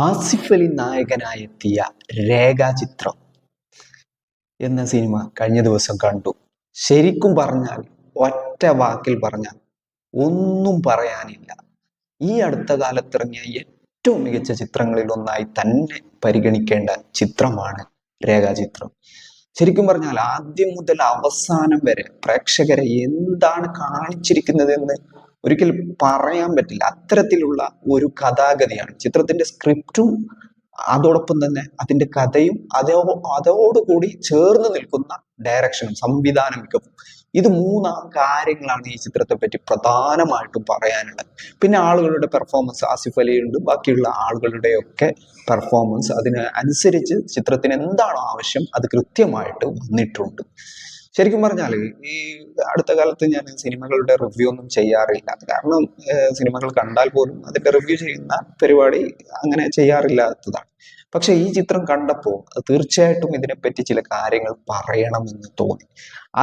ആസിഫ് അലി നായകനായെത്തിയ രേഖാചിത്രം എന്ന സിനിമ കഴിഞ്ഞ ദിവസം കണ്ടു. ശരിക്കും പറഞ്ഞാൽ, ഒറ്റ വാക്കിൽ പറഞ്ഞാൽ ഒന്നും പറയാനില്ല. ഈ അടുത്ത കാലത്തിറങ്ങിയ ഏറ്റവും മികച്ച ചിത്രങ്ങളിൽ ഒന്നായി തന്നെ പരിഗണിക്കേണ്ട ചിത്രമാണ് രേഖാചിത്രം. ശരിക്കും പറഞ്ഞാൽ ആദ്യം മുതൽ അവസാനം വരെ പ്രേക്ഷകരെ എന്താണ് കാണിച്ചിരിക്കുന്നതെന്ന് ഒരിക്കലും പറയാൻ പറ്റില്ല. അത്തരത്തിലുള്ള ഒരു കഥാഗതിയാണ് ചിത്രത്തിന്റെ സ്ക്രിപ്റ്റും, അതോടൊപ്പം തന്നെ അതിന്റെ കഥയും, അതോടുകൂടി ചേർന്ന് നിൽക്കുന്ന ഡയറക്ഷനും സംവിധാന മികവും. ഇത് മൂന്നാം കാര്യങ്ങളാണ് ഈ ചിത്രത്തെ പറ്റി പ്രധാനമായിട്ടും പറയാനുള്ളത്. പിന്നെ ആളുകളുടെ പെർഫോമൻസ്, ആസിഫ് അലിയുണ്ട്, ബാക്കിയുള്ള ആളുകളുടെയൊക്കെ പെർഫോമൻസ് അതിന് അനുസരിച്ച് ചിത്രത്തിന് എന്താണോ ആവശ്യം അത് കൃത്യമായിട്ട് വന്നിട്ടുണ്ട്. ശരിക്കും പറഞ്ഞാൽ ഈ അടുത്ത കാലത്ത് ഞാൻ സിനിമകളുടെ റിവ്യൂ ഒന്നും ചെയ്യാറില്ല. കാരണം സിനിമകൾ കണ്ടാൽ പോലും അതിന്റെ റിവ്യൂ ചെയ്യുന്ന പരിപാടി അങ്ങനെ ചെയ്യാറില്ലാത്തതാണ്. പക്ഷെ ഈ ചിത്രം കണ്ടപ്പോൾ തീർച്ചയായിട്ടും ഇതിനെപ്പറ്റി ചില കാര്യങ്ങൾ പറയണമെന്ന് തോന്നി.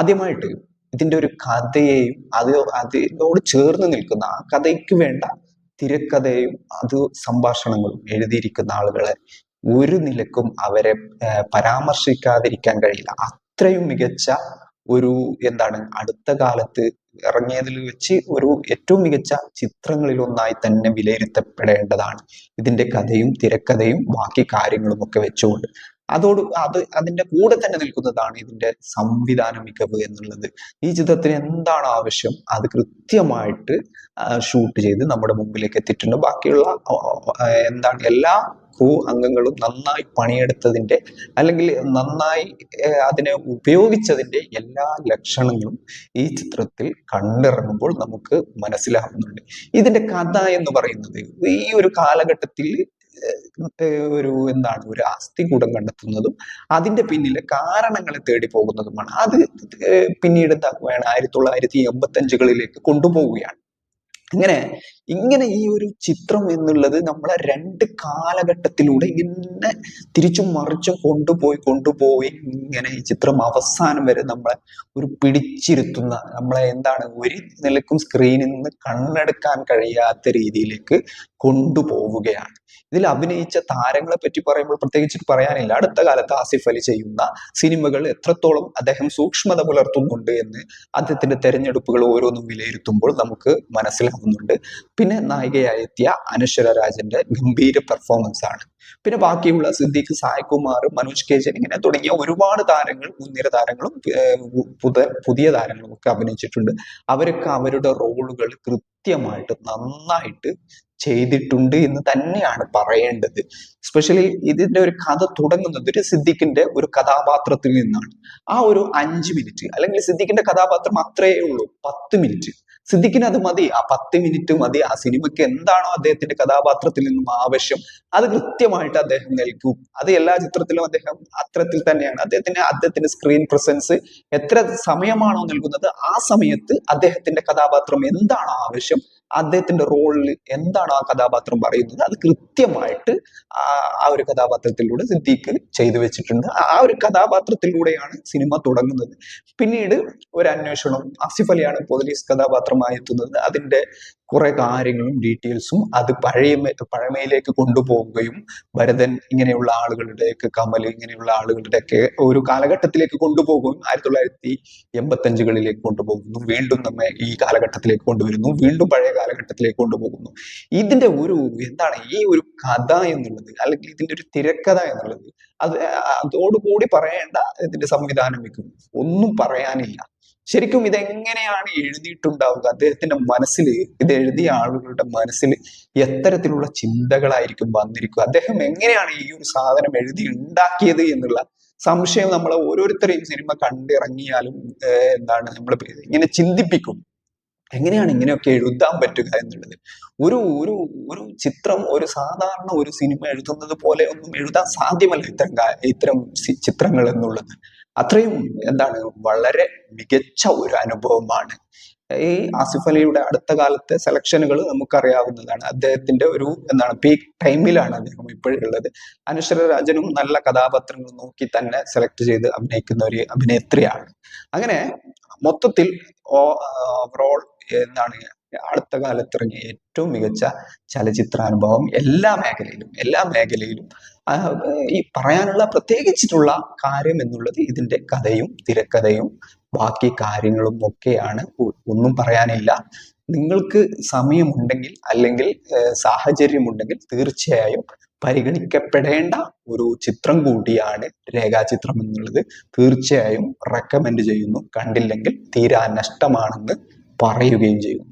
ആദ്യമായിട്ട് ഇതിന്റെ ഒരു കഥയെയും അതിനോട് ചേർന്ന് നിൽക്കുന്ന ആ കഥയ്ക്ക് വേണ്ട തിരക്കഥയും സംഭാഷണങ്ങളും എഴുതിയിരിക്കുന്ന ആളുകളെ ഒരു നിലക്കും അവരെ പരാമർശിക്കാതിരിക്കാൻ കഴിയില്ല. അത്രയും മികച്ച ഒരു അടുത്ത കാലത്ത് ഇറങ്ങിയതിൽ വെച്ച് ഒരു ഏറ്റവും മികച്ച ചിത്രങ്ങളിൽ ഒന്നായി തന്നെ വിലയിരുത്തപ്പെടേണ്ടതാണ് ഇതിന്റെ കഥയും തിരക്കഥയും ബാക്കി കാര്യങ്ങളും ഒക്കെ വെച്ചുകൊണ്ട്. അതിന്റെ കൂടെ തന്നെ നിൽക്കുന്നതാണ് ഇതിന്റെ സംവിധാന മികവ് എന്നുള്ളത്. ഈ ചിത്രത്തിന് എന്താണ് ആവശ്യം അത് കൃത്യമായിട്ട് ഷൂട്ട് ചെയ്ത് നമ്മുടെ മുമ്പിലേക്ക് എത്തിയിട്ടുണ്ട്. ബാക്കിയുള്ള എല്ലാ അംഗങ്ങളും നന്നായി പണിയെടുത്തതിന്റെ, അല്ലെങ്കിൽ നന്നായി അതിനെ ഉപയോഗിച്ചതിന്റെ എല്ലാ ലക്ഷണങ്ങളും ഈ ചിത്രത്തിൽ കണ്ടിറങ്ങുമ്പോൾ നമുക്ക് മനസ്സിലാവുന്നുണ്ട്. ഇതിന്റെ കഥ എന്ന് പറയുന്നത് ഈ ഒരു കാലഘട്ടത്തിൽ ഒരു അസ്ഥികൂടം കണ്ടെത്തുന്നതും അതിന്റെ പിന്നിലെ കാരണങ്ങളെ തേടി പോകുന്നതുമാണ്. അത് പിന്നീട് 1985 കൊണ്ടുപോവുകയാണ്. ഇങ്ങനെ ഈ ഒരു ചിത്രം എന്നുള്ളത് നമ്മളെ രണ്ട് കാലഘട്ടത്തിലൂടെ ഇങ്ങനെ തിരിച്ചും മറിച്ചും കൊണ്ടുപോയി ഇങ്ങനെ ഈ ചിത്രം അവസാനം വരെ നമ്മളെ ഒരു പിടിച്ചിരുത്തുന്ന, നമ്മളെ ഒരു നിലക്കും സ്ക്രീനിൽ നിന്ന് കണ്ണെടുക്കാൻ കഴിയാത്ത രീതിയിലേക്ക് കൊണ്ടുപോവുകയാണ്. ഇതിൽ അഭിനയിച്ച താരങ്ങളെ പറ്റി പറയുമ്പോൾ പ്രത്യേകിച്ച് പറയാനില്ല. അടുത്ത കാലത്ത് ആസിഫ് അലി ചെയ്യുന്ന സിനിമകൾ എത്രത്തോളം അദ്ദേഹം സൂക്ഷ്മത പുലർത്തുന്നുണ്ട് എന്ന് അദ്ദേഹത്തിന്റെ തെരഞ്ഞെടുപ്പുകൾ ഓരോന്നും വിലയിരുത്തുമ്പോൾ നമുക്ക് മനസ്സിലാവുന്നുണ്ട്. പിന്നെ നായികയായി എത്തിയ അനശ്വര രാജന്റെ ഗംഭീര പെർഫോമൻസ് ആണ്. പിന്നെ ബാക്കിയുള്ള സിദ്ദീഖ്, സായ്കുമാർ, മനോജ് കെ ജൻ, ഇങ്ങനെ തുടങ്ങിയ ഒരുപാട് താരങ്ങൾ, മുൻനിര താരങ്ങളും പുതിയ താരങ്ങളും ഒക്കെ അഭിനയിച്ചിട്ടുണ്ട്. അവരൊക്കെ അവരുടെ റോളുകൾ കൃത്യമായിട്ട് നന്നായിട്ട് ചെയ്തിട്ടുണ്ട് എന്ന് തന്നെയാണ് പറയേണ്ടത്. എസ്പെഷ്യലി ഇതിന്റെ ഒരു കഥ തുടങ്ങുന്നത് ഒരു സിദ്ദീഖിന്റെ ഒരു കഥാപാത്രത്തിൽ നിന്നാണ്. ആ ഒരു 5 മിനിറ്റ്, അല്ലെങ്കിൽ സിദ്ദീഖിന്റെ കഥാപാത്രം അത്രയേ ഉള്ളൂ, 10 മിനിറ്റ്. സിദ്ദീഖിന് അത് മതി, ആ 10 മിനിറ്റ് മതി. ആ സിനിമയ്ക്ക് എന്താണോ അദ്ദേഹത്തിന്റെ കഥാപാത്രത്തിൽ നിന്നും ആവശ്യം അത് കൃത്യമായിട്ട് അദ്ദേഹം നൽകും. അത് എല്ലാ ചിത്രത്തിലും അദ്ദേഹം അത്തരത്തിൽ തന്നെയാണ്. അദ്ദേഹത്തിന്റെ സ്ക്രീൻ പ്രസൻസ് എത്ര സമയമാണോ നൽകുന്നത് ആ സമയത്ത് അദ്ദേഹത്തിന്റെ കഥാപാത്രം എന്താണോ ആവശ്യം, അദ്ദേഹത്തിന്റെ റോളിൽ എന്താണോ ആ കഥാപാത്രം പറയുന്നത് അത് കൃത്യമായിട്ട് ആ ഒരു കഥാപാത്രത്തിലൂടെ സിദ്ദീഖ് ചെയ്തു വെച്ചിട്ടുണ്ട്. ആ ഒരു കഥാപാത്രത്തിലൂടെയാണ് സിനിമ തുടങ്ങുന്നത്. പിന്നീട് ഒരു അന്വേഷണം, ആസിഫ് അലിയാണ് പോലീസ് കഥാപാത്രമായി എത്തുന്നത്. അതിന്റെ കുറെ കാര്യങ്ങളും ഡീറ്റെയിൽസും അത് പഴമയിലേക്ക് കൊണ്ടുപോവുകയും, ഭരതൻ ഇങ്ങനെയുള്ള ആളുകളുടെയൊക്കെ, കമൽ ഇങ്ങനെയുള്ള ആളുകളുടെയൊക്കെ ഒരു കാലഘട്ടത്തിലേക്ക് കൊണ്ടുപോകുകയും 1985 കൊണ്ടുപോകുന്നു. വീണ്ടും നമ്മെ ഈ കാലഘട്ടത്തിലേക്ക് കൊണ്ടുവരുന്നു, വീണ്ടും പഴയ കാലഘട്ടത്തിലേക്ക് കൊണ്ടുപോകുന്നു. ഇതിന്റെ ഈ ഒരു കഥ എന്നുള്ളത്, അല്ലെങ്കിൽ ഇതിന്റെ ഒരു തിരക്കഥ എന്നുള്ളത്, അതോടുകൂടി പറയേണ്ട ഇതിന്റെ സംവിധാനം ഒന്നും പറയാനില്ല. ശരിക്കും ഇതെങ്ങനെയാണ് എഴുതിയിട്ടുണ്ടാവുക? അദ്ദേഹത്തിന്റെ മനസ്സിൽ, ഇത് എഴുതിയ ആളുകളുടെ മനസ്സിൽ എത്തരത്തിലുള്ള ചിന്തകളായിരിക്കും വന്നിരിക്കുക? അദ്ദേഹം എങ്ങനെയാണ് ഈ ഒരു സാധനം എഴുതി ഉണ്ടാക്കിയത് എന്നുള്ള സംശയം നമ്മളെ ഓരോരുത്തരെയും സിനിമ കണ്ടിറങ്ങിയാലും നമ്മൾ ഇങ്ങനെ ചിന്തിപ്പിക്കും. എങ്ങനെയാണ് ഇങ്ങനെയൊക്കെ എഴുതാൻ പറ്റുക എന്നുള്ളത്. ഒരു ഒരു ഒരു ചിത്രം, ഒരു സാധാരണ ഒരു സിനിമ എഴുതുന്നത് പോലെ ഒന്നും എഴുതാൻ സാധ്യമല്ല ഇത്തരം ചിത്രങ്ങൾ എന്നുള്ളത്. അത്രയും വളരെ മികച്ച ഒരു അനുഭവമാണ്. ഈ ആസിഫ് അലിയുടെ അടുത്ത കാലത്തെ സെലക്ഷനുകൾ നമുക്കറിയാവുന്നതാണ്. അദ്ദേഹത്തിന്റെ ഒരു പീക്ക് ടൈമിലാണ് അദ്ദേഹം ഇപ്പോഴുള്ളത്. അനശ്വര രാജനും നല്ല കഥാപാത്രങ്ങൾ നോക്കി തന്നെ സെലക്ട് ചെയ്ത് അഭിനയിക്കുന്ന ഒരു അഭിനേത്രിയാണ്. അങ്ങനെ മൊത്തത്തിൽ ഓവറോൾ അടുത്ത കാലത്ത് ഇറങ്ങിയ ഏറ്റവും മികച്ച ചലച്ചിത്രാനുഭവം എല്ലാ മേഖലയിലും ആ, ഈ പറയാനുള്ള പ്രത്യേകിച്ചിട്ടുള്ള കാര്യം എന്നുള്ളത് ഇതിന്റെ കഥയും തിരക്കഥയും ബാക്കി കാര്യങ്ങളും ഒക്കെയാണ്. ഒന്നും പറയാനില്ല. നിങ്ങൾക്ക് സമയമുണ്ടെങ്കിൽ അല്ലെങ്കിൽ സാഹചര്യമുണ്ടെങ്കിൽ തീർച്ചയായും പരിഗണിക്കപ്പെടേണ്ട ഒരു ചിത്രം കൂടിയാണ് രേഖാചിത്രം എന്നുള്ളത്. തീർച്ചയായും റെക്കമെൻഡ് ചെയ്യുന്നു. കണ്ടില്ലെങ്കിൽ തീരാ നഷ്ടമാണെന്ന് പറയുകയും ചെയ്യുന്നു.